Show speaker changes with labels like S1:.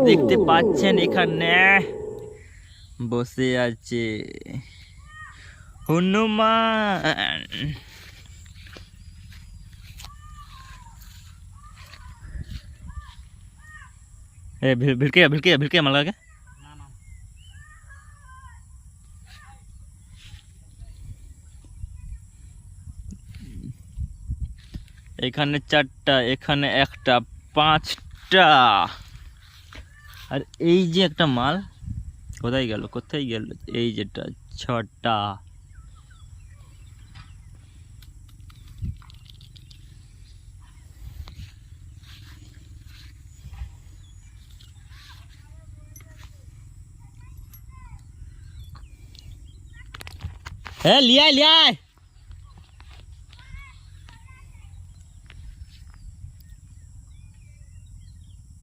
S1: দেখতে পাচ্ছেন এখানে বসে আছে হনুমান। भिड़के भिड़के भिड़के मार लगे এখানে চারটা, এখানে একটা, পাঁচটা। আর এই যে একটা মাল কোথায় গেল কোথায় গেল, এই যেটা ছটা। হ্যাঁ লিয়াই লিয়াই